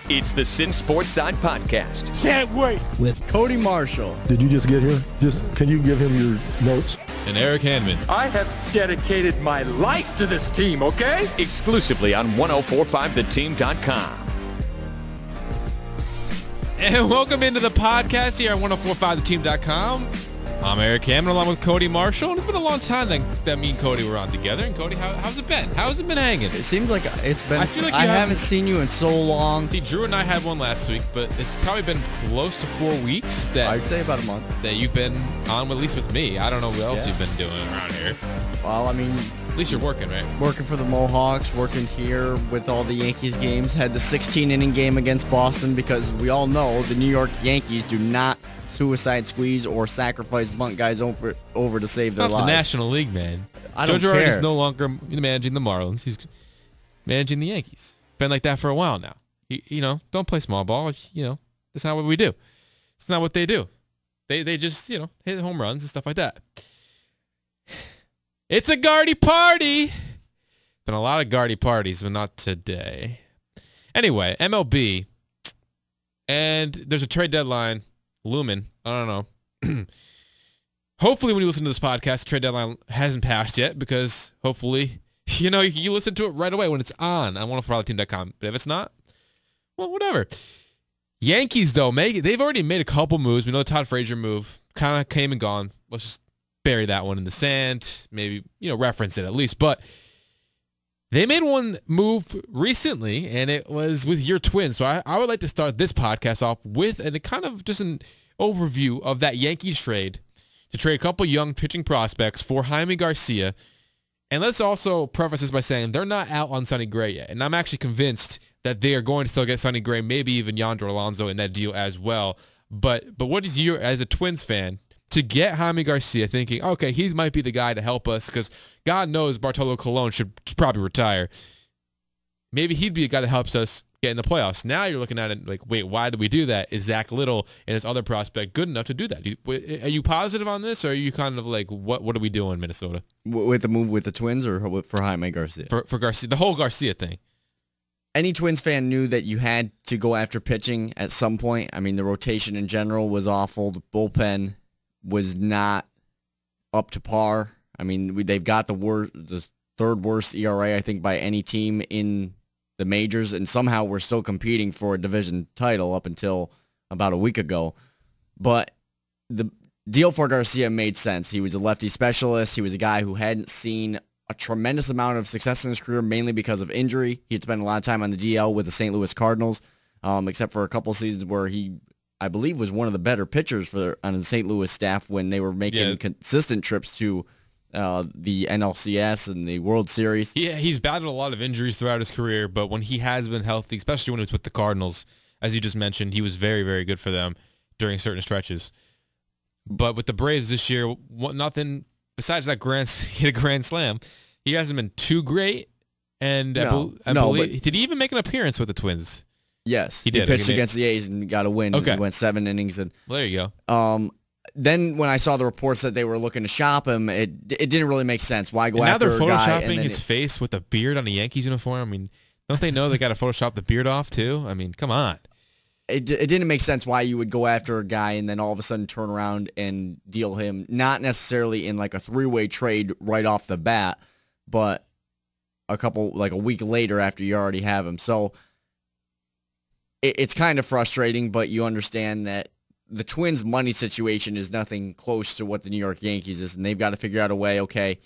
It's the Sittin Sportside podcast. Can't wait. With Cody Marshall. Did you just get here? Can you give him your notes? And Eric Hanman. I have dedicated my life to this team, okay? Exclusively on 1045theteam.com. And welcome into the podcast here on 1045theteam.com. I'm Eric Hanman along with Cody Marshall. And it's been a long time that me and Cody were on together. And Cody, how's it been? How's it been hanging? It seems like it's been. I feel like I haven't seen you in so long. See, Drew and I had one last week, but it's probably been close to 4 weeks that I'd say about a month that you've been on, at least with me. I don't know what else you've been doing around here. Well, I mean, at least you're working, right? Working for the Mohawks, working here with all the Yankees games. Had the 16-inning game against Boston because we all know the New York Yankees do not suicide squeeze or sacrifice bunt guys over to save their lives. The National League, man. I don't Joe care. Girardi is no longer managing the Marlins. He's managing the Yankees. Been like that for a while now. Don't play small ball. That's not what we do. It's not what they do. They just, hit home runs and stuff like that. It's a Gardy party. Been a lot of Gardy parties, but not today. Anyway, MLB. And there's a trade deadline looming. I don't know. Hopefully when you listen to this podcast, the trade deadline hasn't passed yet because hopefully, you listen to it right away when it's on 1045theteam.com. But if it's not, well, whatever. Yankees, though, they've already made a couple moves. We know the Todd Frazier move kind of came and gone. Let's just bury that one in the sand. Maybe, reference it at least. But they made one move recently, and it was with your Twins. So I would like to start this podcast off with kind of just an overview of that Yankees trade to trade a couple young pitching prospects for Jaime Garcia. And let's also preface this by saying they're not out on Sonny Gray yet. And I'm actually convinced that they are going to still get Sonny Gray, maybe even Yonder Alonso in that deal as well. But what is your, as a Twins fan, to get Jaime Garcia thinking, okay, he might be the guy to help us because God knows Bartolo Colon should probably retire. Maybe he'd be a guy that helps us get in the playoffs. Now you're looking at it like, wait, why did we do that? Is Zach Little and his other prospect good enough to do that? Are you positive on this, or are you kind of like, what are we doing in Minnesota? With the move with the Twins or for Jaime Garcia? For Garcia, the whole Garcia thing. Any Twins fan knew that you had to go after pitching at some point. I mean, the rotation in general was awful. The bullpen was not up to par. I mean, they've got the third worst ERA, I think, by any team in the majors, and somehow we're still competing for a division title up until about a week ago. But the deal for Garcia made sense. He was a lefty specialist. He was a guy who hadn't seen a tremendous amount of success in his career, mainly because of injury. He had spent a lot of time on the DL with the St. Louis Cardinals, except for a couple seasons where he, I believe, was one of the better pitchers on the St. Louis staff when they were making consistent trips to the NLCS and the World Series. Yeah, he's battled a lot of injuries throughout his career, but when he has been healthy, especially when he was with the Cardinals, as you just mentioned, he was very, very good for them during certain stretches. But with the Braves this year, nothing besides that he hit a grand slam. He hasn't been too great, and I believe, did he even make an appearance with the Twins? Yes, he did. He pitched against the A's and got a win. Okay. He went 7 innings. And well, there you go. Then when I saw the reports that they were looking to shop him, it didn't really make sense. Why go and after now a they're guy? photoshopping his face with a beard on a Yankees uniform. I mean, don't they know they got to Photoshop the beard off too? I mean, come on. It didn't make sense why you would go after a guy and then all of a sudden turn around and deal him, not necessarily in like a three-way trade right off the bat, but a week later after you already have him. So it's kind of frustrating, but you understand that the Twins' money situation is nothing close to what the New York Yankees is, and they've got to figure out a way, okay.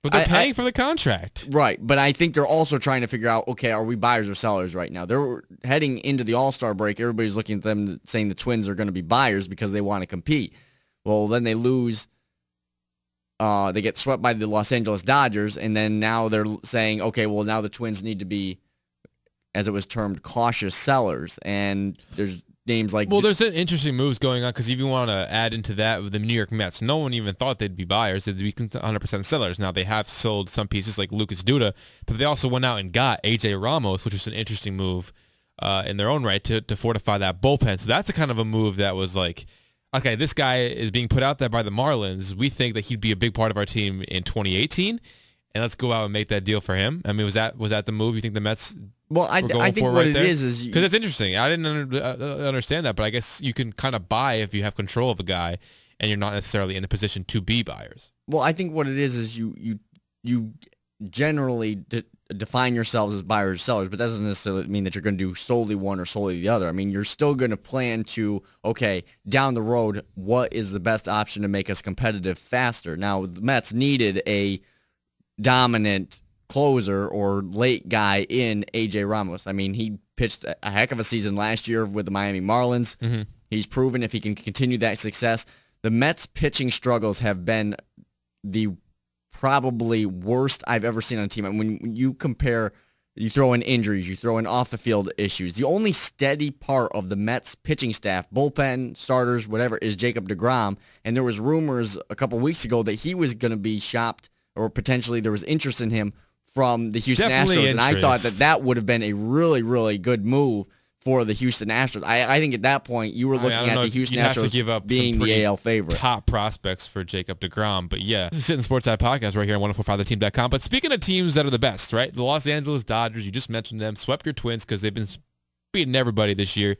But they're paying for the contract. Right, but I think they're also trying to figure out, okay, are we buyers or sellers right now? They're heading into the All-Star break. Everybody's looking at them saying the Twins are going to be buyers because they want to compete. Well, then they lose. They get swept by the Los Angeles Dodgers, and then now they're saying, okay, well, now the Twins need to be, as it was termed, cautious sellers. And there's names like... Well, there's interesting moves going on because if you want to add into that with the New York Mets, no one even thought they'd be buyers. They'd be 100% sellers. Now, they have sold some pieces like Lucas Duda, but they also went out and got A.J. Ramos, which was an interesting move in their own right to fortify that bullpen. So that's a kind of a move that was like, okay, this guy is being put out there by the Marlins. We think that he'd be a big part of our team in 2018, and let's go out and make that deal for him. I mean, was that the move? You think the Mets Well, I we're going think for what right it there? is Because it's interesting. I didn't understand that, but I guess you can kind of buy if you have control of a guy and you're not necessarily in the position to be buyers. well, I think what it is you generally define yourselves as buyers or sellers, but that doesn't necessarily mean that you're going to do solely one or solely the other. I mean, you're still going to plan to, okay, down the road, what is the best option to make us competitive faster? Now, the Mets needed a dominant closer or late guy in A.J. Ramos. I mean, he pitched a heck of a season last year with the Miami Marlins. Mm-hmm. He's proven if he can continue that success. The Mets' pitching struggles have been the probably worst I've ever seen on a team. And when you compare, you throw in injuries, you throw in off-the-field issues. The only steady part of the Mets pitching staff, bullpen, starters, whatever, is Jacob deGrom. And there was rumors a couple weeks ago that he was going to be shopped, or potentially there was interest in him from the Houston Definitely Astros. And I thought interest. that would have been a really, really good move for the Houston Astros. I think at that point you were looking I don't at know the if Houston you'd have to Astros give up being some the pretty AL favorite. top prospects for Jacob deGrom. But yeah, this is Sittin Sportside Podcast right here on 1045theteam.com. But speaking of teams that are the best, right? The Los Angeles Dodgers, you just mentioned them, swept your Twins because they've been beating everybody this year.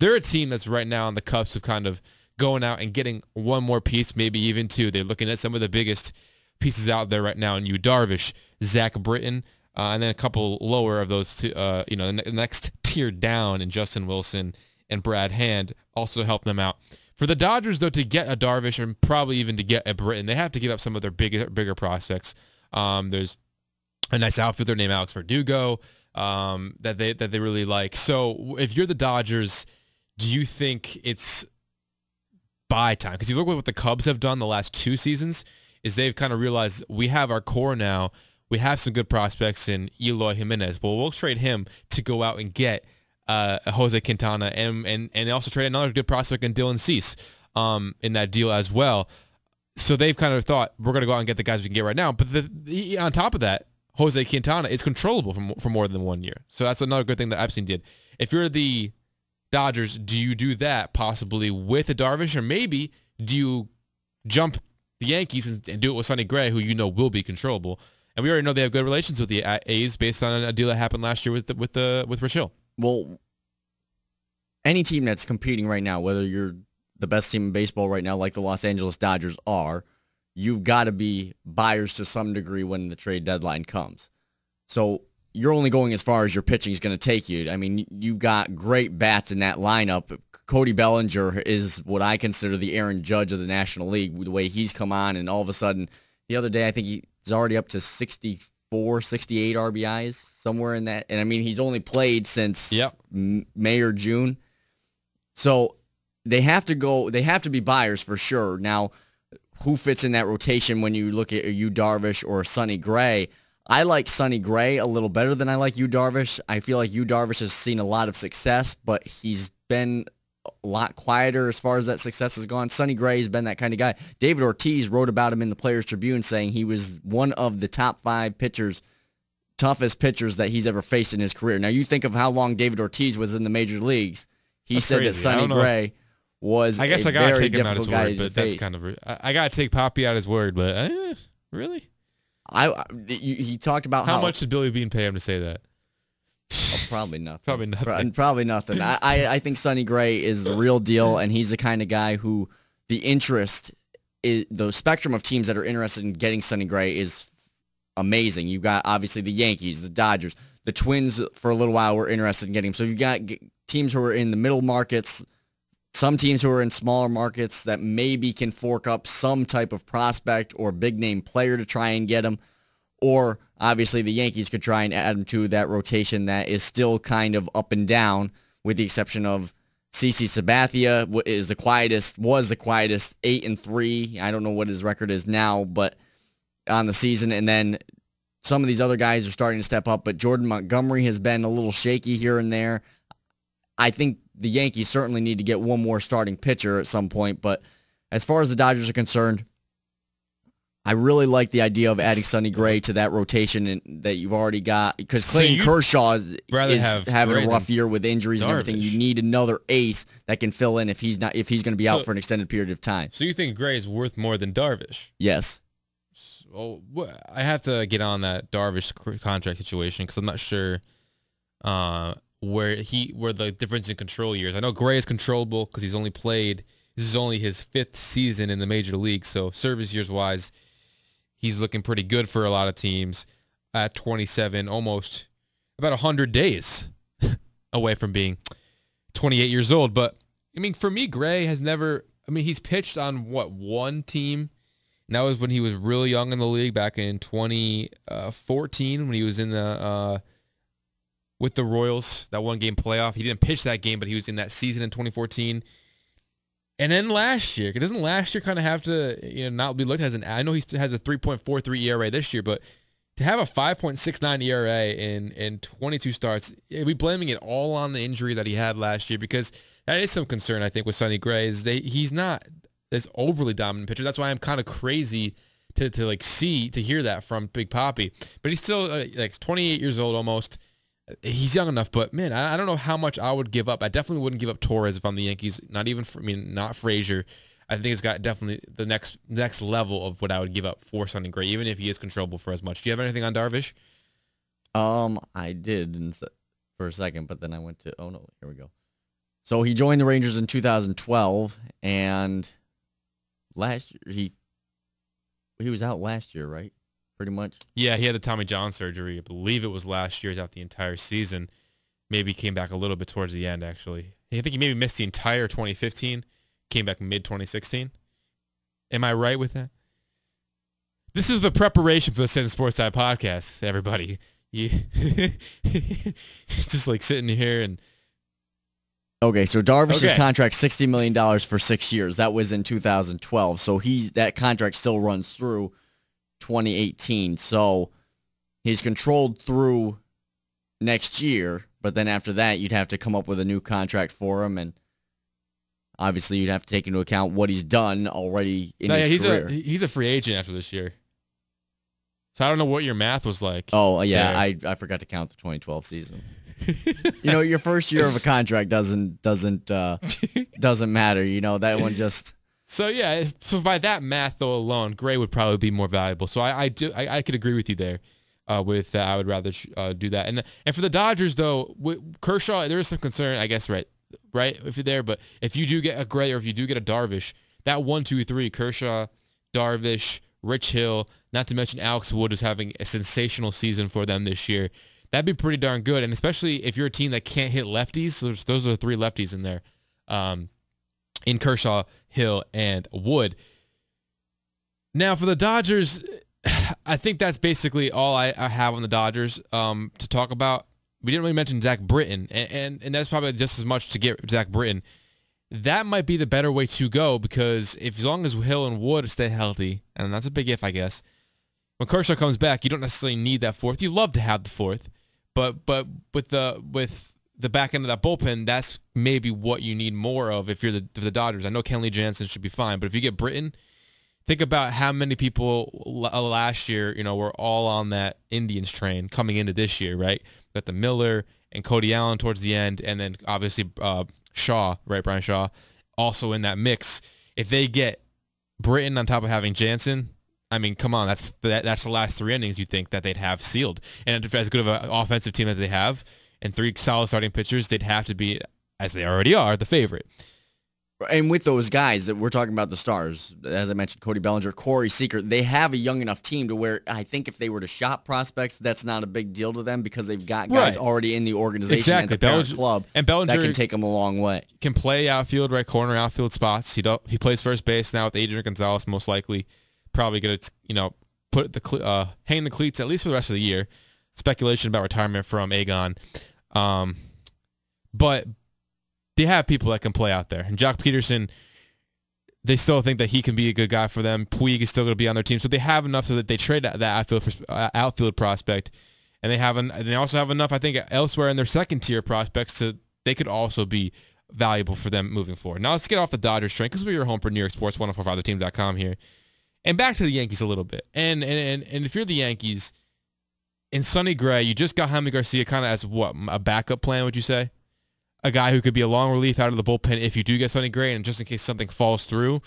They're a team that's right now on the cusp of kind of going out and getting one more piece, maybe even two. They're looking at some of the biggest pieces out there right now in Yu Darvish, Zach Britton, and then a couple lower of those two, the next tier down in Justin Wilson and Brad Hand also help them out. For the Dodgers, though, to get a Darvish and probably even to get a Britton, they have to give up some of their bigger prospects. There's a nice outfielder named Alex Verdugo that they really like. So if you're the Dodgers, do you think it's buy time? Because you look at what the Cubs have done the last 2 seasons, is they've kind of realized we have our core now. We have some good prospects in Eloy Jimenez. Well, we'll trade him to go out and get Jose Quintana and also trade another good prospect in Dylan Cease in that deal as well. So they've kind of thought we're going to go out and get the guys we can get right now. But on top of that, Jose Quintana is controllable for more than 1 year. So that's another good thing that Epstein did. If you're the Dodgers, do you do that possibly with a Darvish, or maybe do you jump the Yankees and do it with Sonny Gray, who you know will be controllable? And we already know they have good relations with the A's based on a deal that happened last year with Rich Hill. Well, any team that's competing right now, whether you're the best team in baseball right now, like the Los Angeles Dodgers are, you've got to be buyers to some degree when the trade deadline comes. So you're only going as far as your pitching is going to take you. I mean, you've got great bats in that lineup. Cody Bellinger is what I consider the Aaron Judge of the National League, the way he's come on, and all of a sudden, the other day, I think he's already up to 64, 68 RBIs, somewhere in that. And I mean, he's only played since May or June. So they have to be buyers for sure. Now, who fits in that rotation when you look at Yu Darvish or Sonny Gray? I like Sonny Gray a little better than I like Yu Darvish. I feel like Yu Darvish has seen a lot of success, but he's been a lot quieter as far as that success has gone. Sonny Gray has been that kind of guy. David Ortiz wrote about him in the Players Tribune, saying he was one of the top 5 pitchers, toughest pitchers that he's ever faced in his career. Now, you think of how long David Ortiz was in the major leagues. He said that Sonny Gray was I guess a I gotta very take him at his difficult guy word, to but that's face. kind of I gotta take Poppy at his word, but really? He talked about how much did Billy Bean pay him to say that? Oh, probably nothing. Probably nothing. Probably nothing. I think Sonny Gray is the real deal, and he's the kind of guy who the spectrum of teams that are interested in getting Sonny Gray is amazing. You've got, obviously, the Yankees, the Dodgers. The Twins, for a little while, were interested in getting him. So you've got teams who are in the middle markets, some teams who are in smaller markets that maybe can fork up some type of prospect or big-name player to try and get him. Or, obviously, the Yankees could try and add him to that rotation that is still kind of up and down, with the exception of CC Sabathia was the quietest 8-3. I don't know what his record is now, but on the season. And then some of these other guys are starting to step up, but Jordan Montgomery has been a little shaky here and there. I think the Yankees certainly need to get one more starting pitcher at some point, but as far as the Dodgers are concerned, I really like the idea of adding Sonny Gray to that rotation that you've already got, because Clayton Kershaw is having a rough year with injuries and everything. You need another ace that can fill in if he's going to be out for an extended period of time. So you think Gray is worth more than Darvish? Yes. Oh, I have to get on that Darvish contract situation because I'm not sure where the difference in control years. I know Gray is controllable because he's only played. This is only his 5th season in the major league, so service years wise, he's looking pretty good for a lot of teams at 27, almost about 100 days away from being 28 years old. But I mean, for me, Gray has never. I mean, he's pitched on one team. And that was when he was really young in the league back in 2014 when he was in the with the Royals, that 1-game playoff. He didn't pitch that game, but he was in that season in 2014. And then last year, doesn't last year kind of have to not be looked at as an? I know he has a 3.43 ERA this year, but to have a 5.69 ERA in 22 starts, we blaming it all on the injury that he had last year, because that is some concern I think with Sonny Gray. He's not this overly dominant pitcher. That's why I'm kind of crazy to hear that from Big Papi. But he's still 28 years old almost. He's young enough, but man, I don't know how much I would give up. I definitely wouldn't give up Torres if I'm the Yankees. Not Frazier. I think it's got definitely the next level of what I would give up for Sonny Gray, even if he is controllable for as much. Do you have anything on Darvish? I did for a second, but then I went to here we go. So he joined the Rangers in 2012, and last year he was out last year, right? Pretty much. Yeah, he had the Tommy John surgery. I believe it was last year. He's out the entire season. Maybe came back a little bit towards the end, actually. I think he maybe missed the entire 2015, came back mid-2016. Am I right with that? This is the preparation for the Sittin Sportside podcast, everybody. It's just like sitting here and... Okay, so Darvish's contract, $60 million for 6 years. That was in 2012. So that contract still runs through 2018. So he's controlled through next year, but then after that, you'd have to come up with a new contract for him, and obviously you'd have to take into account what he's done already in his career. He's a free agent after this year. So I don't know what your math was like. Oh, yeah, I forgot to count the 2012 season. Your first year of a contract doesn't matter. That one just. So yeah, so by that math though alone, Gray would probably be more valuable. So I could agree with you there. With that, I would rather do that. And for the Dodgers though, with Kershaw, there is some concern, I guess, right? If you're there, but if you do get a Gray or if you do get a Darvish, that 1, 2, 3, Kershaw, Darvish, Rich Hill, not to mention Alex Wood is having a sensational season for them this year. That'd be pretty darn good, and especially if you're a team that can't hit lefties. So those are 3 lefties in there, in Kershaw, Hill, and Wood. Now for the Dodgers, I think that's basically all I have on the Dodgers to talk about. We didn't really mention Zach Britton, and that's probably just as much to get Zach Britton. That might be the better way to go, because as long as Hill and Wood stay healthy, and that's a big if, I guess, when Kershaw comes back, you don't necessarily need that 4th. You love to have the 4th. But with the back end of that bullpen, that's maybe what you need more of if you're the Dodgers. I know Kenley Jansen should be fine, but if you get Britton, think about how many people last year, were all on that Indians train coming into this year, right? Got the Miller and Cody Allen towards the end, and then obviously Shaw, right? Brian Shaw, also in that mix. If they get Britton on top of having Jansen, I mean, come on, that's the last 3 innings you think that they'd have sealed. And if as good of an offensive team as they have, and 3 solid starting pitchers, they'd have to be, as they already are, the favorite. And with those guys that we're talking about, the stars, as I mentioned, Cody Bellinger, Corey Seager, they have a young enough team to where I think if they were to shop prospects, that's not a big deal to them, because they've got guys already in the organization and the parent club and Bellinger that can take them a long way. Can play outfield, right corner outfield spots. He plays first base now with Adrian Gonzalez, most likely. Probably going to, hang the cleats at least for the rest of the year. Speculation about retirement from Agon. But they have people that can play out there. And Jock Peterson, they still think that he can be a good guy for them. Puig is still going to be on their team. So they have enough so that they trade that outfield prospect. And they also have enough, I think, elsewhere in their second-tier prospects they could also be valuable for them moving forward. Now let's get off the Dodgers train, because we're your home for New York Sports, 1045theteam.com here. And back to the Yankees a little bit. And if you're the Yankees, in Sonny Gray, you just got Jaime Garcia kind of as what, a backup plan, would you say? A guy who could be a long relief out of the bullpen if you do get Sonny Gray, and just in case something falls through,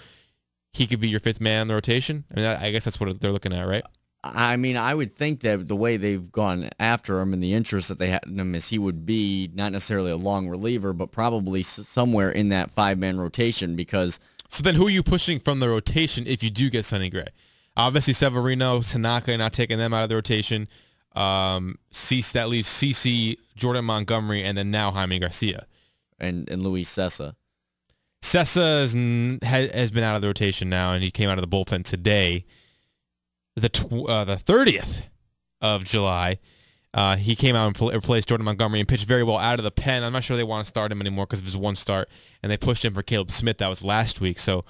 he could be your 5th man in the rotation. I mean, I guess that's what they're looking at, right? I mean, I would think that the way they've gone after him and the interest that they had in him is he would be not necessarily a long reliever, but probably somewhere in that five-man rotation because... So then who are you pushing from the rotation if you do get Sonny Gray? Obviously, Severino, Tanaka, not taking them out of the rotation. That leaves CC, Jordan Montgomery, and then now Jaime Garcia. And Luis Cessa. Cessa has been out of the rotation now, and he came out of the bullpen today. The 30th of July, he came out and replaced Jordan Montgomery and pitched very well out of the pen. I'm not sure they want to start him anymore because of his one start, and they pushed him for Caleb Smith. That was last week. So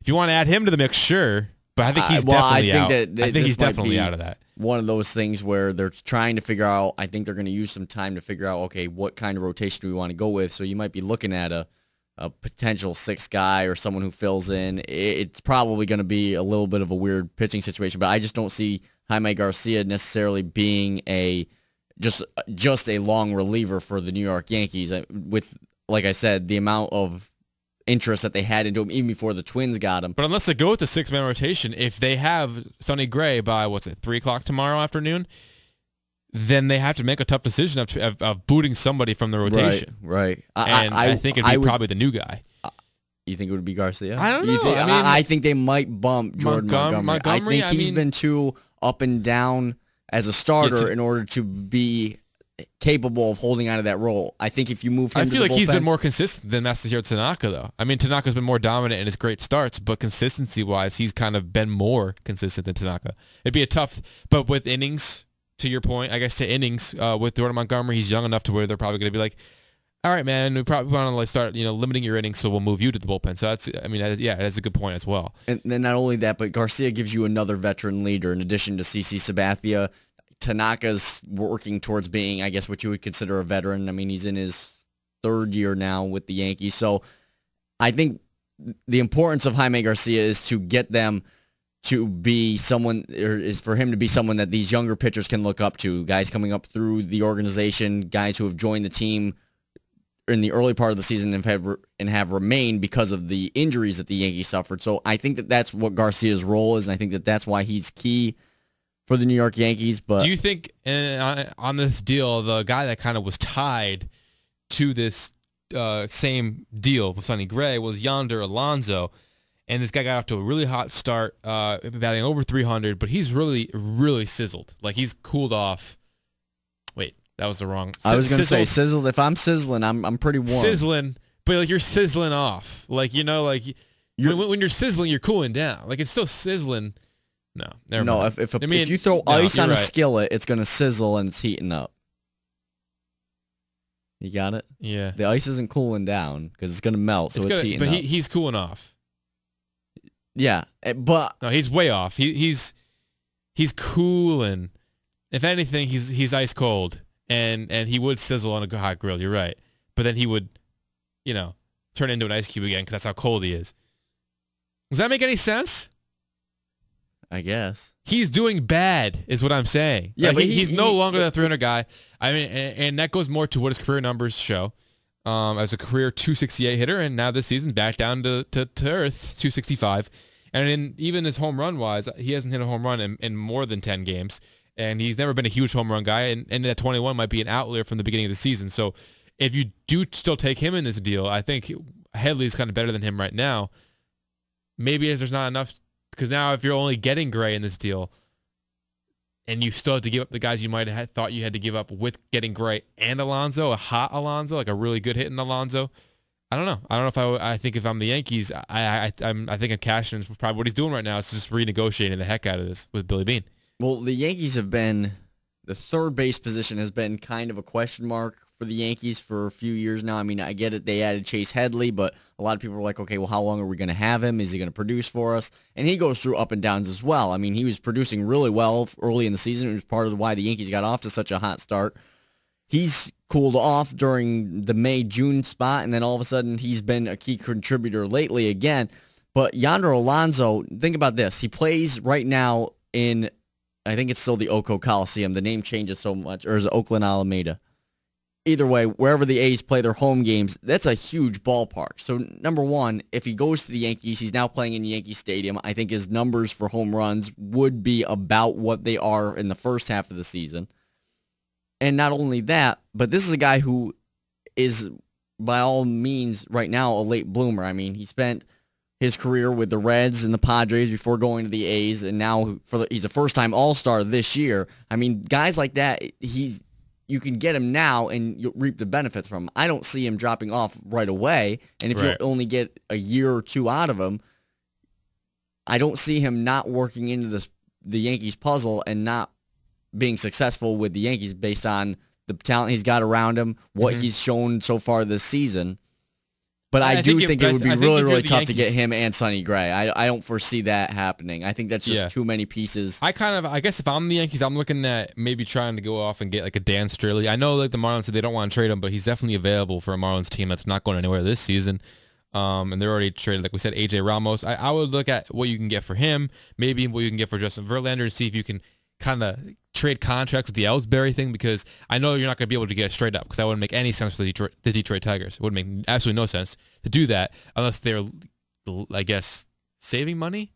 if you want to add him to the mix, sure, but I think he's definitely out. I think he's definitely out of that. One of those things where they're trying to figure out, I think they're going to use some time to figure out, okay, what kind of rotation do we want to go with? So you might be looking at a potential sixth guy or someone who fills in. It's probably going to be a little bit of a weird pitching situation, but I just don't see Jaime Garcia necessarily being just a long reliever for the New York Yankees. With, like I said, the amount of interest that they had into him even before the Twins got him. But unless they go with the six-man rotation, if they have Sonny Gray by, 3 o'clock tomorrow afternoon, then they have to make a tough decision of booting somebody from the rotation. Right. And I think it'd be probably the new guy. You think it would be Garcia? I don't know. I think they might bump Jordan Montgomery. I think he's been too up and down as a starter in order to be capable of holding on to that role. I think if you move him to the bullpen... I feel like he's been more consistent than Masahiro Tanaka, though. I mean, Tanaka's been more dominant in his great starts, but consistency-wise, he's kind of been more consistent than Tanaka. It'd be a tough... But with innings... To your point, I guess to innings with Jordan Montgomery, he's young enough to where they're probably going to be like, all right, man, we probably want to start limiting your innings, so we'll move you to the bullpen. So that's a good point as well. And then not only that, but Garcia gives you another veteran leader in addition to CC Sabathia. Tanaka's working towards being, I guess, what you would consider a veteran. I mean, he's in his third year now with the Yankees. So I think the importance of Jaime Garcia is to get them to be someone, or is for him to be someone that these younger pitchers can look up to, guys coming up through the organization, guys who have joined the team in the early part of the season and have remained because of the injuries that the Yankees suffered. So I think that that's what Garcia's role is, and I think that that's why he's key for the New York Yankees. But do you think on this deal, the guy that kind of was tied to this same deal with Sonny Gray was Yonder Alonso? And this guy got off to a really hot start, batting over 300, but he's really, really sizzled. Like, he's cooled off. Wait, that was the wrong... I was going to say, sizzled. If I'm sizzling, I'm pretty warm. Sizzling, but like you're sizzling off. Like, when you're sizzling, you're cooling down. Like, it's still sizzling. No, never mind. If you throw ice on a skillet, it's going to sizzle and it's heating up. You got it? Yeah. The ice isn't cooling down because it's going to melt, so it's heating up. But he's cooling off. Yeah, but no, he's way off. He's cooling. If anything, he's ice cold, and he would sizzle on a hot grill. You're right, but then he would, turn into an ice cube again because that's how cold he is. Does that make any sense? I guess he's doing bad, is what I'm saying. Yeah, but he's no longer that 300 guy. I mean, and that goes more to what his career numbers show. As a career 268 hitter, and now this season back down to earth, 265. And even his home run wise, he hasn't hit a home run in more than 10 games, and he's never been a huge home run guy. And that 21 might be an outlier from the beginning of the season. So if you do still take him in this deal, I think Headley's kind of better than him right now. Maybe there's not enough, because now if you're only getting Gray in this deal, and you still have to give up the guys you might have thought you had to give up with getting Gray and Alonso, a hot Alonso, like a really good hitting Alonso. I don't know. I think if I'm the Yankees, I think I'm cashing in probably what he's doing right now is just renegotiating the heck out of this with Billy Beane. Well, the Yankees have been, the third base position has been kind of a question mark for the Yankees for a few years now. I mean, I get it. They added Chase Headley, but a lot of people were like, okay, well, how long are we going to have him? Is he going to produce for us? And he goes through up and downs as well. I mean, he was producing really well early in the season. It was part of why the Yankees got off to such a hot start. He's cooled off during the May-June spot, and then all of a sudden he's been a key contributor lately again. But Yonder Alonso, think about this. He plays right now in, I think it's still the Oco Coliseum. The name changes so much. Or is it Oakland Alameda? either way, wherever the A's play their home games, that's a huge ballpark. So, number one, if he goes to the Yankees, he's now playing in Yankee Stadium. I think his numbers for home runs would be about what they are in the first half of the season. And not only that, but this is a guy who is, by all means, right now, a late bloomer. I mean, he spent his career with the Reds and the Padres before going to the A's, and now he's a first-time All-Star this year. I mean, guys like that, you can get him now and you'll reap the benefits from him. I don't see him dropping off right away, and if you only get a year or two out of him, I don't see him not working into the Yankees puzzle and not being successful with the Yankees based on the talent he's got around him, what he's shown so far this season. But I do think it would be really, really tough to get him and Sonny Gray. I don't foresee that happening. I think that's just too many pieces. I guess if I'm the Yankees, I'm looking at maybe trying to go off and get like a Dan Straley. I know like the Marlins said they don't want to trade him, but he's definitely available for a Marlins team that's not going anywhere this season. And they're already traded, like we said, AJ Ramos. I would look at what you can get for him, maybe what you can get for Justin Verlander, and see if you can kind of trade contracts with the Ellsbury thing, because I know you're not going to be able to get it straight up, because that wouldn't make any sense for the Detroit Tigers. It would make absolutely no sense to do that unless they're, I guess, saving money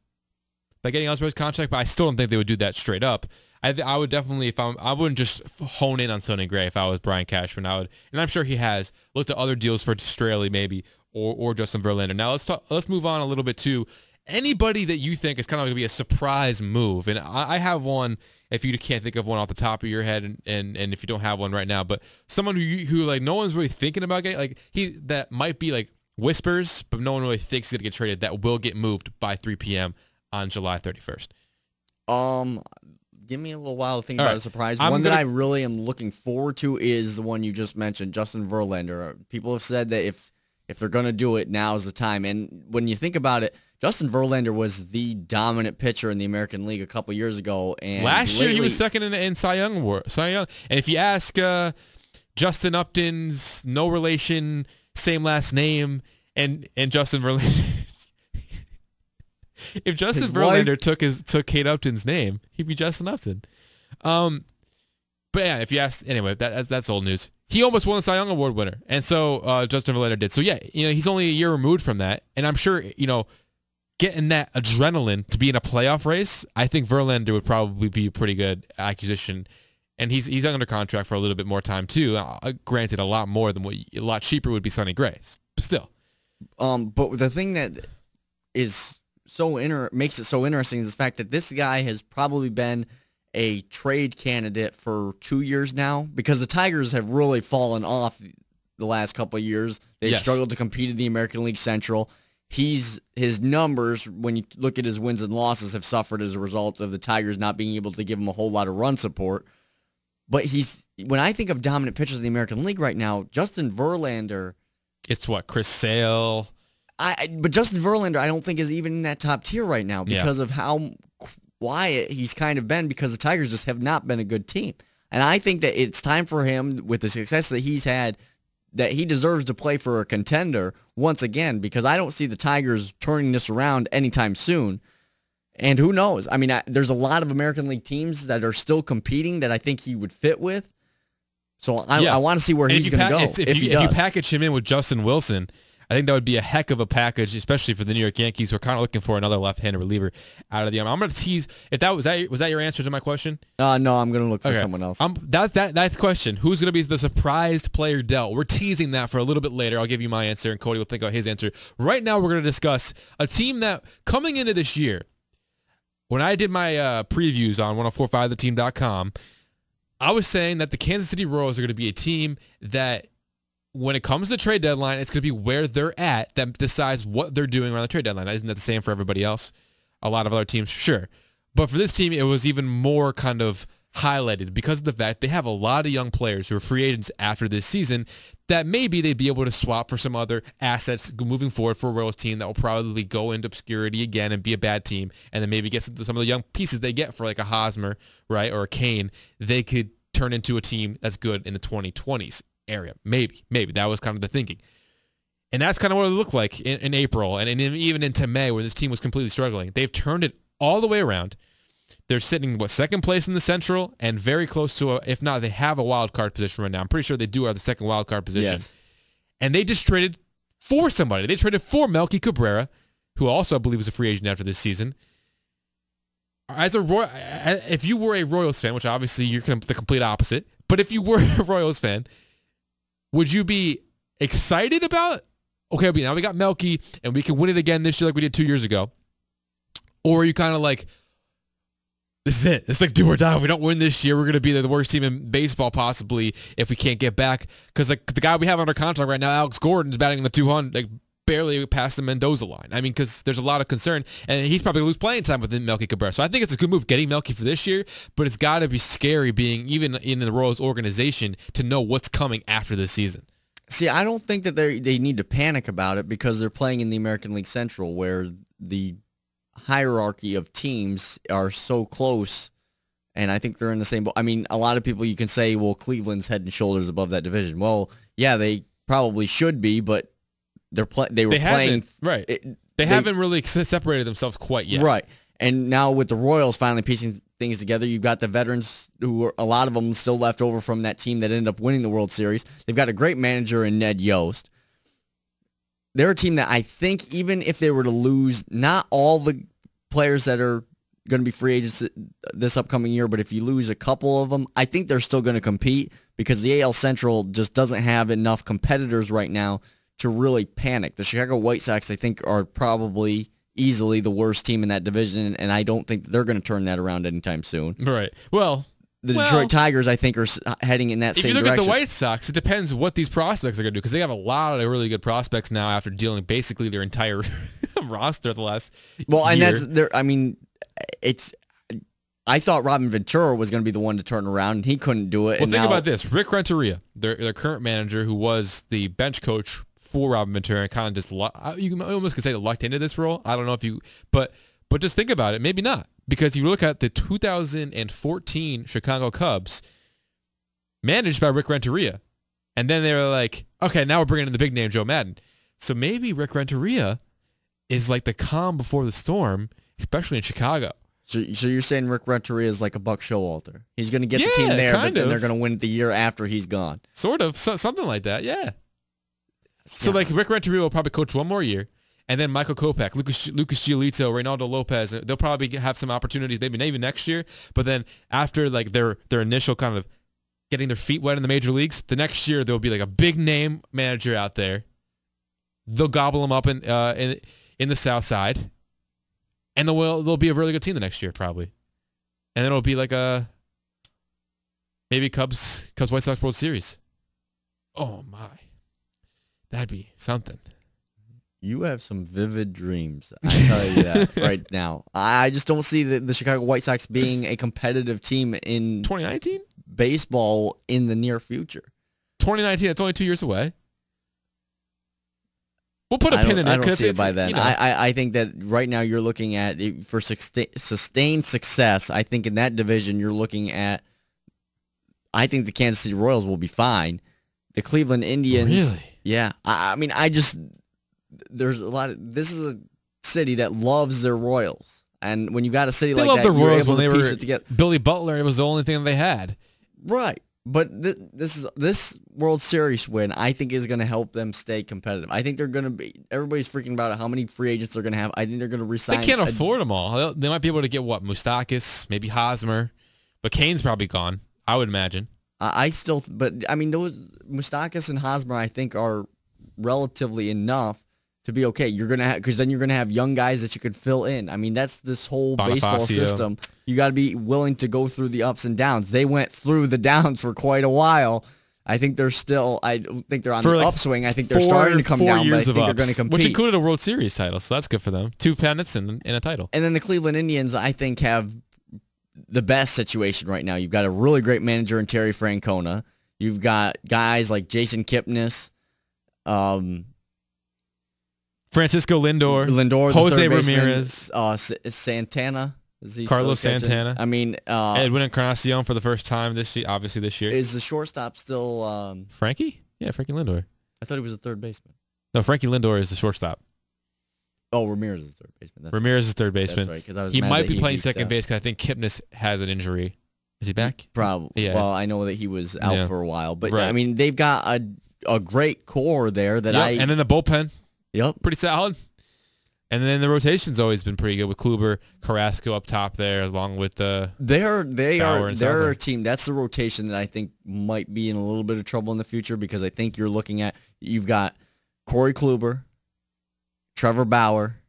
by getting Ellsbury's contract, but I still don't think they would do that straight up. I would definitely, I wouldn't just hone in on Sonny Gray if I was Brian Cashman. I would, and I'm sure he has looked at other deals for Straley maybe, or Justin Verlander. Now let's move on a little bit to anybody that you think is kind of going to be a surprise move. And I have one, if you can't think of one off the top of your head, and if you don't have one right now, but someone who like no one's really thinking about getting, like that might be like whispers, but no one really thinks he's going to get traded, that will get moved by 3 p.m. on July 31st. Give me a little while to think about a surprise. One that I really am looking forward to is the one you just mentioned, Justin Verlander. People have said that if they're going to do it, now is the time. And when you think about it, Justin Verlander was the dominant pitcher in the American League a couple years ago. And last year he was second in Cy Young Award. And if you ask Justin Upton's no relation, same last name, and Justin Verlander, if Justin Verlander took Kate Upton's name, he'd be Justin Upton. But yeah, if you ask, anyway, that's old news. He almost won the Cy Young Award winner, and so Justin Verlander did. So yeah, he's only a year removed from that, and I'm sure getting that adrenaline to be in a playoff race, I think Verlander would probably be a pretty good acquisition, and he's under contract for a little bit more time too. Granted, a lot more than a lot cheaper would be Sonny Gray, but still. But the thing that is makes it so interesting is the fact that this guy has probably been a trade candidate for 2 years now, because the Tigers have really fallen off the last couple of years. They've struggled to compete in the American League Central. His numbers, when you look at his wins and losses, have suffered as a result of the Tigers not being able to give him a whole lot of run support. But when I think of dominant pitchers in the American League right now, Justin Verlander, it's what, Chris Sale. But Justin Verlander, I don't think is even in that top tier right now because of how quiet he's kind of been, because the Tigers just have not been a good team. And I think that it's time for him, with the success that he's had, that he deserves to play for a contender once again, because I don't see the Tigers turning this around anytime soon. And who knows? I mean, there's a lot of American League teams that are still competing that I think he would fit with. So I want to see where he's going to go. If you package him in with Justin Wilson, I think that would be a heck of a package, especially for the New York Yankees, who are kind of looking for another left-handed reliever out of the arm. I'm going to tease. If was that your answer to my question? No, I'm going to look for someone else. That's the question. Who's going to be the surprised player dealt? We're teasing that for a little bit later. I'll give you my answer, and Cody will think about his answer. Right now, we're going to discuss a team that, coming into this year, when I did my previews on 1045theteam.com, I was saying that the Kansas City Royals are going to be a team that, when it comes to the trade deadline, it's going to be where they're at that decides what they're doing around the trade deadline. Isn't that the same for everybody else? A lot of other teams, sure. But for this team, it was even more kind of highlighted because of the fact they have a lot of young players who are free agents after this season that maybe they'd be able to swap for some other assets moving forward for a Royals team that will probably go into obscurity again and be a bad team, and then maybe get some of the young pieces they get for like a Hosmer, right, or a Kane, they could turn into a team that's good in the 2020s. Area. Maybe. That was kind of the thinking. And that's kind of what it looked like in April and even into May, where this team was completely struggling. They've turned it all the way around. They're sitting, second place in the Central and very close to, if not, they have a wild card position right now. I'm pretty sure they do have the second wild card position. Yes. And they just traded for somebody. They traded for Melky Cabrera, who also I believe was a free agent after this season. If you were a Royals fan, which obviously you're the complete opposite, but if you were a Royals fan, would you be excited about, okay, now we got Melky and we can win it again this year like we did 2 years ago? Or are you kind of like, this is it. It's like do or die. If we don't win this year, we're going to be the worst team in baseball possibly if we can't get back. Because like the guy we have under contract right now, Alex Gordon's batting in the 200, like barely past the Mendoza line. I mean, because there's a lot of concern, and he's probably going to lose playing time with Melky Cabrera. So I think it's a good move getting Melky for this year, but it's got to be scary being even in the Royals organization to know what's coming after this season. See, I don't think that they need to panic about it because they're playing in the American League Central where the hierarchy of teams are so close, and I think they're in the same boat. I mean, a lot of people you can say, well, Cleveland's head and shoulders above that division. Well, yeah, they probably should be, but they were playing right. They haven't really separated themselves quite yet. Right. And now with the Royals finally piecing things together, you've got the veterans who are, a lot of them still left over from that team that ended up winning the World Series. They've got a great manager in Ned Yost. They're a team that I think even if they were to lose not all the players that are going to be free agents this upcoming year, but if you lose a couple of them, I think they're still going to compete because the AL Central just doesn't have enough competitors right now to really panic. The Chicago White Sox, I think, are probably easily the worst team in that division, and I don't think they're going to turn that around anytime soon. Right. Well, the Detroit Tigers, I think, are heading in that same direction. If you look at the White Sox, it depends what these prospects are going to do because they have a lot of really good prospects now after dealing basically their entire roster the last year. And that's I mean, I thought Robin Ventura was going to be the one to turn around, and he couldn't do it. Well, think about this. Rick Renteria, their current manager, who was the bench coach for Robin Ventura, and kind of just you almost could say lucked into this role. I don't know if you, but just think about it. Maybe not, because you look at the 2014 Chicago Cubs, managed by Rick Renteria, and then they were like, okay, now we're bringing in the big name Joe Madden. So maybe Rick Renteria is like the calm before the storm, especially in Chicago. So you're saying Rick Renteria is like a Buck Showalter? He's going to get the team there, but then they're going to win it the year after he's gone. Sort of, something like that. Yeah. So like Rick Renteria will probably coach one more year, and then Michael Kopech, Lucas Giolito, Reynaldo Lopez, they'll probably have some opportunities maybe next year. But then after like their initial kind of getting their feet wet in the major leagues, the next year there'll be like a big name manager out there. They'll gobble them up in the South Side, and they'll be a really good team the next year probably, and then it'll be like a maybe Cubs White Sox World Series. Oh my. That'd be something. You have some vivid dreams, I tell you that right now. I just don't see the Chicago White Sox being a competitive team in 2019 baseball in the near future. 2019, that's only 2 years away. We'll put a pin in it. I don't see it by then. I think that right now you're looking at, for sustained success, I think in that division you're looking at, I think the Kansas City Royals will be fine. The Cleveland Indians. Really? Yeah. I mean, there's a lot of, this is a city that loves their Royals. And when you got a city like that, you're able to piece it together. Billy Butler, it was the only thing that they had. Right. But this World Series win, I think, is going to help them stay competitive. I think they're going to be, everybody's freaking about how many free agents they're going to have. I think they're going to resign. They can't afford them all. They might be able to get, Moustakis, maybe Hosmer. But Kane's probably gone, I would imagine. But I mean, those Moustakis and Hosmer, I think, are relatively enough to be okay. You're gonna have, because then you're gonna have young guys that you could fill in. I mean, that's this whole baseball system. You got to be willing to go through the ups and downs. They went through the downs for quite a while. I think they're still. I think they're on the upswing. I think they're starting to come down, but I think they're going to compete, which included a World Series title. So that's good for them. 2 pennants and a title. And then the Cleveland Indians, I think, have the best situation right now. You've got a really great manager in Terry Francona. You've got guys like Jason Kipnis, Francisco Lindor, Jose Ramirez, Santana. Carlos Santana. I mean, Edwin Encarnacion for the first time this year. Is the shortstop still Frankie? Yeah, Frankie Lindor. I thought he was a third baseman. No, Frankie Lindor is the shortstop. Oh, Ramirez is third baseman. Ramirez is third baseman. That's right, 'cause I was He mad might that be he playing beefed second out. base because I think Kipnis has an injury. Is he back? Probably. Yeah. Well, I know that he was out Yeah. for a while, but Right. I mean, they've got a great core there that Yep. And then the bullpen, Yep. pretty solid. And then the rotation's always been pretty good with Kluber, Carrasco up top there, along with the They're Bauer and a Salazar. team. That's the rotation that I think might be in a little bit of trouble in the future because I think you're looking at you've got Corey Kluber, Trevor Bauer,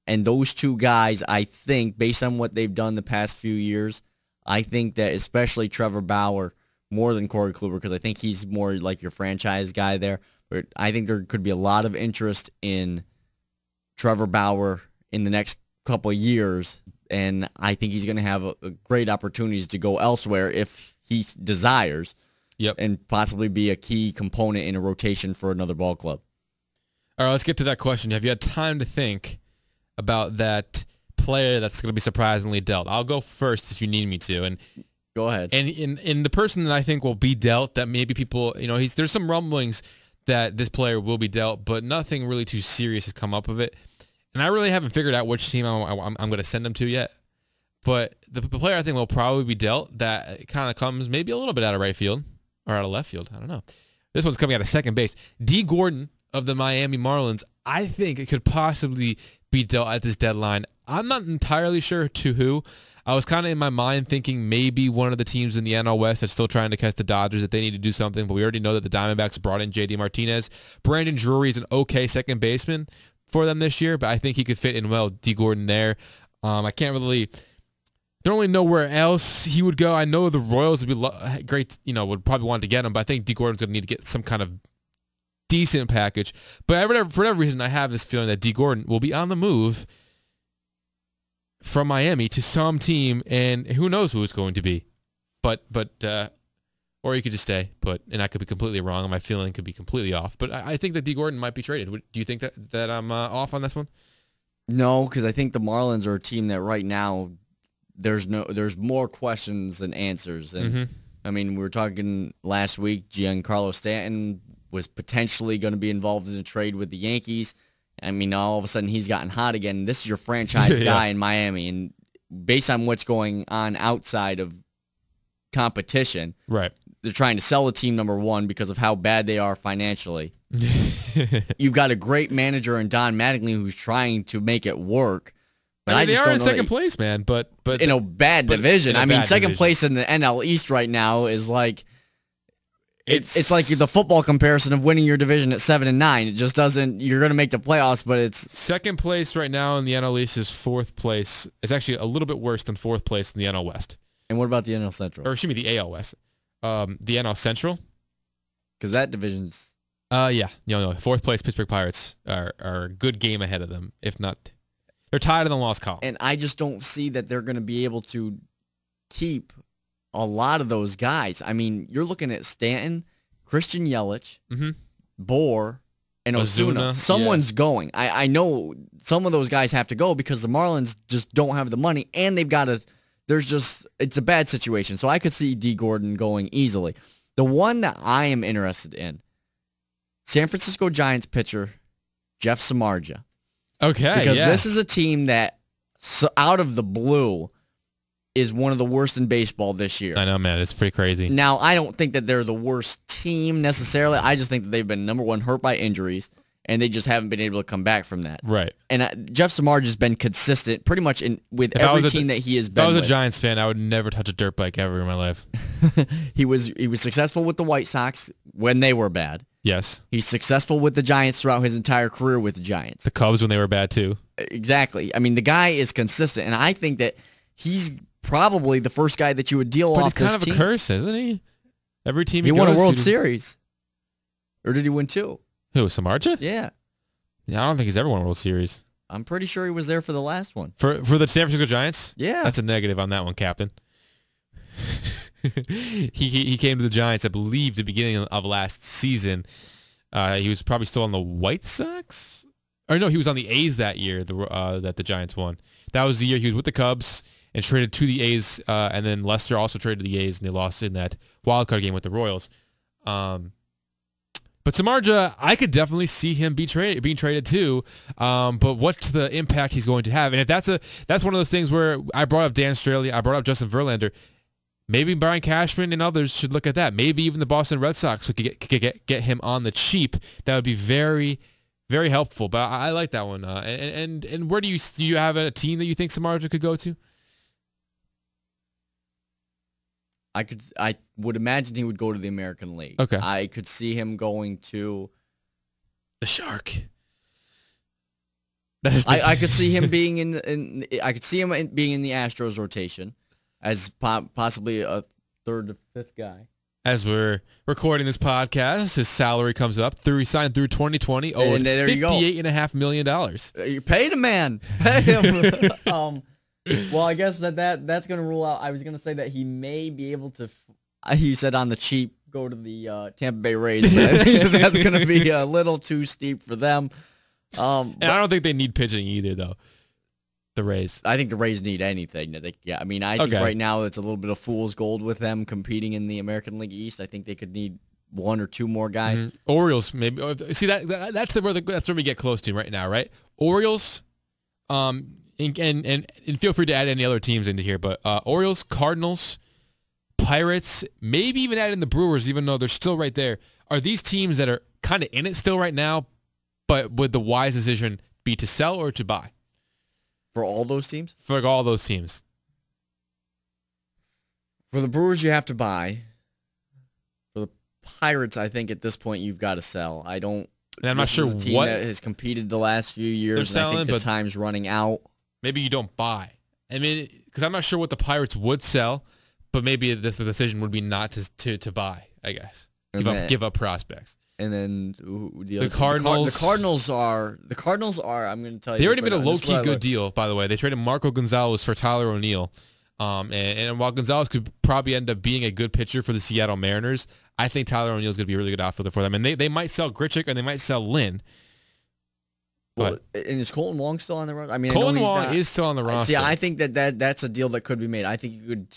and those two guys. I think based on what they've done the past few years, I think that especially Trevor Bauer more than Corey Kluber because I think he's more like your franchise guy there. But I think there could be a lot of interest in Trevor Bauer in the next couple of years, and I think he's going to have a great opportunities to go elsewhere if he desires. Yep. And possibly be a key component in a rotation for another ball club. All right, let's get to that question. Have you had time to think about that player that's going to be surprisingly dealt? I'll go first if you need me to. And Go ahead. And in the person that I think will be dealt, that maybe people, there's some rumblings that this player will be dealt, but nothing really too serious has come up of it. And I really haven't figured out which team I'm going to send him to yet. But the player I think will probably be dealt that kind of comes maybe a little bit out of right field or out of left field. I don't know. This one's coming out of second base. D. Gordon of the Miami Marlins, I think it could possibly be dealt at this deadline. I'm not entirely sure to who. I was kind of in my mind thinking maybe one of the teams in the NL West that's still trying to catch the Dodgers, that they need to do something, but we already know that the Diamondbacks brought in J.D. Martinez. Brandon Drury is an okay second baseman for them this year, but I think he could fit in well, D. Gordon there. I don't really know where else he would go. I know the Royals would be great, would probably want to get him, but I think D. Gordon's going to need to get some kind of decent package. But for whatever reason, I have this feeling that D. Gordon will be on the move from Miami to some team, and who knows who it's going to be. But or you could just stay put, and I could be completely wrong, and my feeling could be completely off. But I think that D. Gordon might be traded. Do you think that I'm off on this one? No, because I think the Marlins are a team that right now there's more questions than answers. And I mean, we were talking last week, Giancarlo Stanton was potentially going to be involved in a trade with the Yankees. I mean, all of a sudden he's gotten hot again. This is your franchise guy in Miami, and based on what's going on outside of competition, right? They're trying to sell the team, number one, because of how bad they are financially. You've got a great manager in Don Mattingly who's trying to make it work. But I they just are don't in know second place, man. But in a bad division. I mean, second division. place in the NL East right now is like it's like the football comparison of winning your division at 7-9. It just doesn't. You're going to make the playoffs, but it's second place right now in the NL East is fourth place. It's actually a little bit worse than fourth place in the NL West. And what about the NL Central? Or excuse me, the AL West. The NL Central. Because that division's fourth place Pittsburgh Pirates are a good game ahead of them. If not, they're tied in the lost column. And I just don't see that they're going to be able to keep a lot of those guys. I mean, you're looking at Stanton, Christian Yelich, Bohr, and Ozuna. Someone's going. I know some of those guys have to go because the Marlins just don't have the money, and they've got to. It's a bad situation. So I could see D. Gordon going easily. The one that I am interested in, San Francisco Giants pitcher Jeff Samardzija. Okay, because this is a team that, out of the blue, is one of the worst in baseball this year. I know, man. It's pretty crazy. Now, I don't think that they're the worst team necessarily. I just think that they've been, number one, hurt by injuries, and they just haven't been able to come back from that. Right. And Jeff Samardzija has been consistent pretty much with every team that he has been If I was with. a Giants fan, I would never touch a dirt bike ever in my life. He was successful with the White Sox when they were bad. Yes. He's successful with the Giants throughout his entire career with the Giants. The Cubs when they were bad, too. Exactly. I mean, the guy is consistent, and I think that he's probably the first guy that you would deal off this team. But he's kind of a curse, isn't he? Every team he won a World Series. Or did he win two? Who, Samardzija? Yeah. I don't think he's ever won a World Series. I'm pretty sure he was there for the last one. For the San Francisco Giants? Yeah. That's a negative on that one, Captain. He came to the Giants, I believe, the beginning of last season. He was probably still on the White Sox? Or no, he was on the A's that year that the Giants won. That was the year he was with the Cubs and traded to the A's, and then Lester also traded to the A's, and they lost in that wild card game with the Royals. But Samardzija, I could definitely see him being traded too. But what's the impact he's going to have? And if that's one of those things where I brought up Dan Straley, I brought up Justin Verlander. Maybe Brian Cashman and others should look at that. Maybe even the Boston Red Sox could get him on the cheap. That would be very, very helpful. But I like that one. And where do you have a team that you think Samardzija could go to? I would imagine he would go to the American League. Okay. I could see him going to the Shark. I could see him being I could see him being in the Astros rotation as possibly a third or fifth guy. As we're recording this podcast, his salary comes up. He signed through 2020. And there you go. $58.5 million. You paid a man. Pay him. Well, I guess that's going to rule out. I was going to say that he may be able to, you said on the cheap, go to the Tampa Bay Rays. But I think that's going to be a little too steep for them. And I don't think they need pitching either, though. The Rays. I think the Rays need anything that they can get. I mean, I think right now it's a little bit of fool's gold with them competing in the American League East. I think they could need one or two more guys. Mm-hmm. Orioles, maybe. See, that's where we get close to right now, right? Orioles, and feel free to add any other teams into here, but Orioles, Cardinals, Pirates, maybe even add in the Brewers, even though they're still right there. Are these teams that are kind of in it still right now, but would the wise decision be to sell or to buy? For all those teams? For all those teams. For the Brewers, you have to buy. For the Pirates, I think at this point you've got to sell. And I'm not sure what team that has competed the last few years. They're selling, I think the time's running out. Maybe you don't buy. I mean, because I'm not sure what the Pirates would sell, but maybe the decision would be not to buy. I guess give up prospects. And then the Cardinals. The Cardinals are. I'm going to tell you. They already made a low-key good deal, by the way. They traded Marco Gonzalez for Tyler O'Neill. And while Gonzalez could probably end up being a good pitcher for the Seattle Mariners, I think Tyler O'Neill is going to be a really good outfielder for them. And they might sell Grichuk and they might sell Lynn. Well, and is Colton Wong still on the roster? I mean, Colton Wong is still on the roster. See, I think that's a deal that could be made. I think you could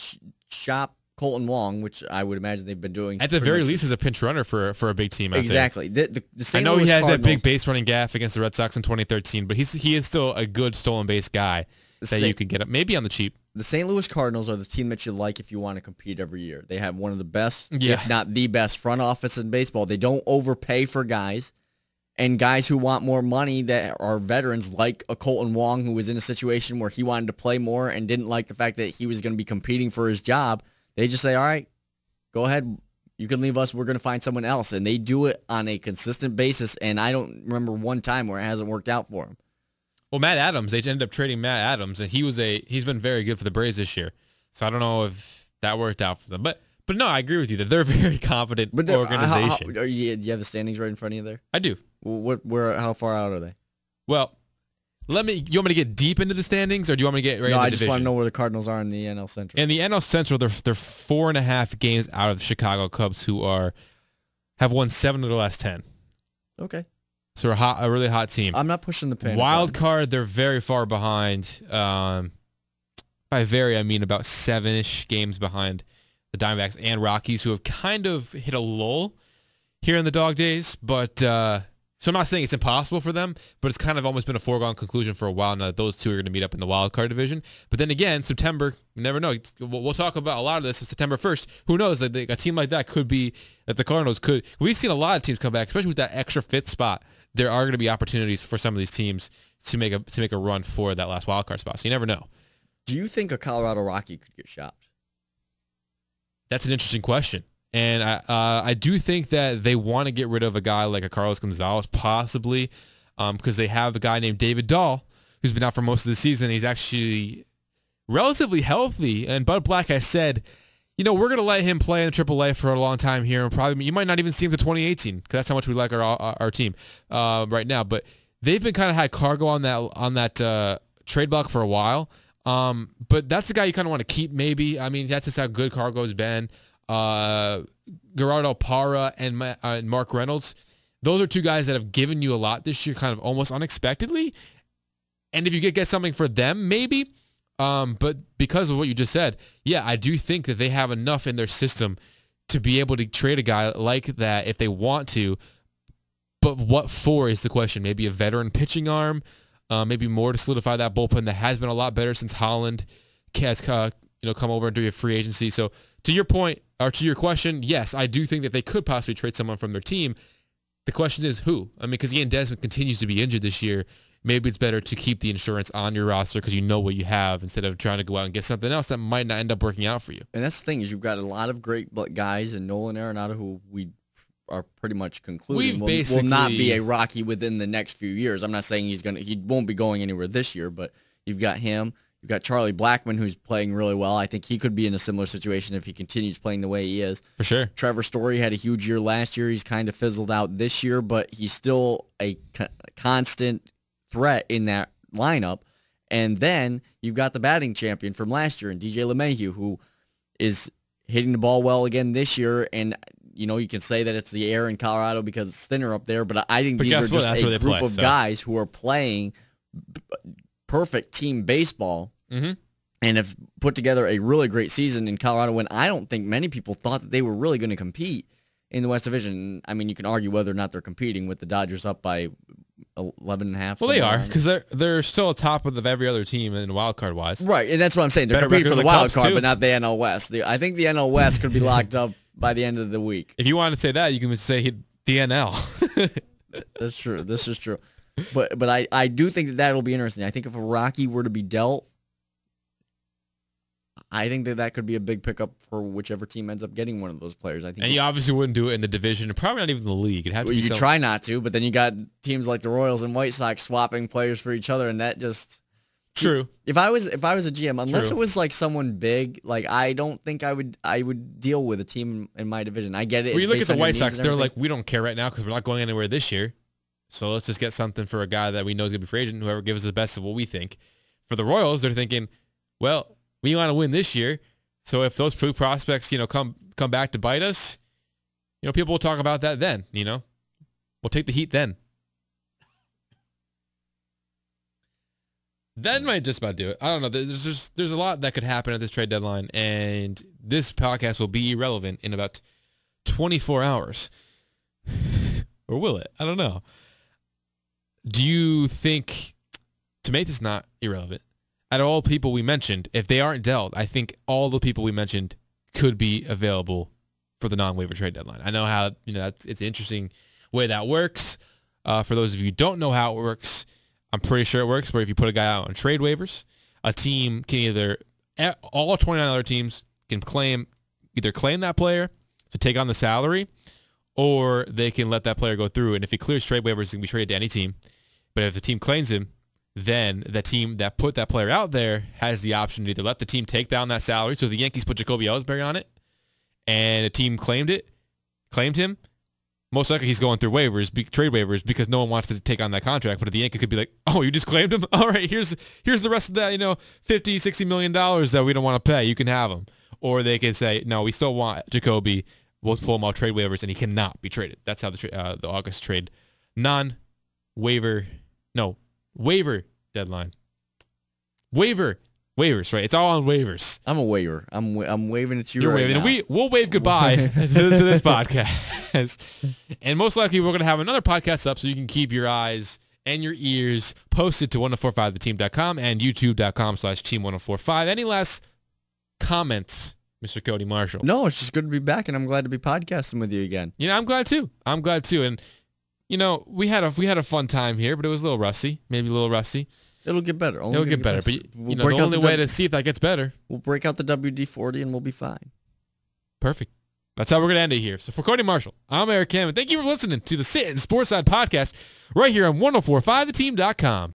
shop Colton Wong, which I would imagine they've been doing. At the very least, as a pinch runner for a big team out exactly. there. Exactly. I know he has that big base running gaff against the Red Sox in 2013, but he is still a good stolen base guy that you could get up maybe on the cheap. The St. Louis Cardinals are the team that you like if you want to compete every year. They have one of the best, if not the best, front office in baseball. They don't overpay for guys. And guys who want more money that are veterans, like a Colton Wong, who was in a situation where he wanted to play more and didn't like the fact that he was going to be competing for his job, they just say, all right, go ahead. You can leave us. We're going to find someone else. And they do it on a consistent basis, and I don't remember one time where it hasn't worked out for him. Well, Matt Adams, they ended up trading Matt Adams, and he's been very good for the Braves this year. So I don't know if that worked out for them. But no, I agree with you that they're a very confident organization. Do you have the standings right in front of you there? I do. How far out are they? Well, you want me to get deep into the standings, or do you want me to get right into the division? No, I just want to know where the Cardinals are in the NL Central. In the NL Central, they're 4.5 games out of the Chicago Cubs, who have won 7 of the last 10. Okay. So a really hot team. I'm not pushing the pin. Wild card, they're very far behind. By very, I mean about 7-ish games behind the Diamondbacks and Rockies, who have kind of hit a lull here in the dog days. But so I'm not saying it's impossible for them, but it's kind of almost been a foregone conclusion for a while now that those two are going to meet up in the wild card division. But then again, September, you never know. We'll talk about a lot of this on September 1st. Who knows? Like a team like that could be, that the Cardinals could. We've seen a lot of teams come back, especially with that extra 5th spot. There are going to be opportunities for some of these teams to make a run for that last wild card spot. So you never know. Do you think a Colorado Rocky could get shopped? That's an interesting question. And I do think that they want to get rid of a guy like a Carlos Gonzalez, possibly, because they have a guy named David Dahl, who's been out for most of the season. He's actually relatively healthy. And Bud Black has said, we're going to let him play in AAA for a long time here. And probably you might not even see him to 2018, because that's how much we like our team right now. But they've been kind of had cargo on that trade block for a while. But that's the guy you kind of want to keep, maybe. I mean, that's just how good Cargo's been. Gerardo Parra and Mark Reynolds, those are two guys that have given you a lot this year, kind of almost unexpectedly. And if you could get something for them, maybe. But because of what you just said, yeah, I do think that they have enough in their system to be able to trade a guy like that if they want to. But what for is the question. Maybe a veteran pitching arm, maybe more to solidify that bullpen that has been a lot better since Holland has come over and do a free agency. So to your point, or to your question, yes, I do think that they could possibly trade someone from their team. The question is who? I mean, because Ian Desmond continues to be injured this year. Maybe it's better to keep the insurance on your roster because you know what you have instead of trying to go out and get something else that might not end up working out for you. And that's the thing is you've got a lot of great guys in Nolan Arenado who we are pretty much concluding will not be a Rocky within the next few years. I'm not saying he won't be going anywhere this year, but you've got him. You've got Charlie Blackmon, who's playing really well. I think he could be in a similar situation if he continues playing the way he is. For sure. Trevor Story had a huge year last year. He's kind of fizzled out this year, but he's still a constant threat in that lineup. And then you've got the batting champion from last year in DJ LeMahieu, who is hitting the ball well again this year. And, you can say that it's the air in Colorado because it's thinner up there, but I think these are just a group of guys who are playing perfect team baseball and have put together a really great season in Colorado when I don't think many people thought that they were really going to compete in the West Division. I mean, you can argue whether or not they're competing with the Dodgers up by 11.5. Well, they are because they're still atop of every other team in wild card wise. Right, and that's what I'm saying. They're competing for the wild card, but not the NL West. I think the NL West could be locked up by the end of the week. If you want to say that, you can say the NL. That's true. This is true. But I do think that'll be interesting. I think if a Rocky were to be dealt, I think that could be a big pickup for whichever team ends up getting one of those players. I think, and you obviously wouldn't do it in the division, and probably not even the league. It'd have to be you try not to, but then you got teams like the Royals and White Sox swapping players for each other, and that just true. If I was a GM, unless it was like someone big, like I don't think I would deal with a team in my division. I get it. Well, you look at the White Sox; they're like, we don't care right now because we're not going anywhere this year. So let's just get something for a guy that we know is going to be free agent, whoever gives us the best of what we think. For the Royals, they're thinking, well, we want to win this year. So if those prospects, come back to bite us, people will talk about that then, We'll take the heat then. That might just about do it. I don't know. There's a lot that could happen at this trade deadline, and this podcast will be irrelevant in about 24 hours. Or will it? I don't know. Do you think, to make this not irrelevant, out of all people we mentioned, if they aren't dealt, I think all the people we mentioned could be available for the non-waiver trade deadline. I know how, it's an interesting way that works. For those of you who don't know how it works, I'm pretty sure it works where if you put a guy out on trade waivers, a team can all 29 other teams can either claim that player to take on the salary, or they can let that player go through. And if he clears trade waivers, he can be traded to any team. But if the team claims him, then the team that put that player out there has the option to either let the team take down that salary. So if the Yankees put Jacoby Ellsbury on it, and the team claimed him, most likely he's going through trade waivers, because no one wants to take on that contract. But if the Yankees could be like, oh, you just claimed him? All right, here's the rest of that, $50, $60 million that we don't want to pay. You can have him. Or they can say, no, we still want Jacoby. We'll pull him out trade waivers, and he cannot be traded. That's how the August trade waiver deadline. Waivers, right? It's all on waivers. I'm a waiver. I'm waving at you. You're right waving. now. We'll wave goodbye to this podcast. And most likely we're going to have another podcast up so you can keep your eyes and your ears posted to 1045theteam.com and youtube.com/team1045. Any last comments, Mr. Cody Marshall? No, it's just good to be back, and I'm glad to be podcasting with you again. I'm glad too. And we had a fun time here, but it was a little rusty. Maybe a little rusty. It'll get better. It'll get better. But the only way to see if that gets better, we'll break out the WD-40 and we'll be fine. Perfect. That's how we're going to end it here. So for Cody Marshall, I'm Eric Hammond. Thank you for listening to the Sittin Sportside podcast right here on 1045theteam.com.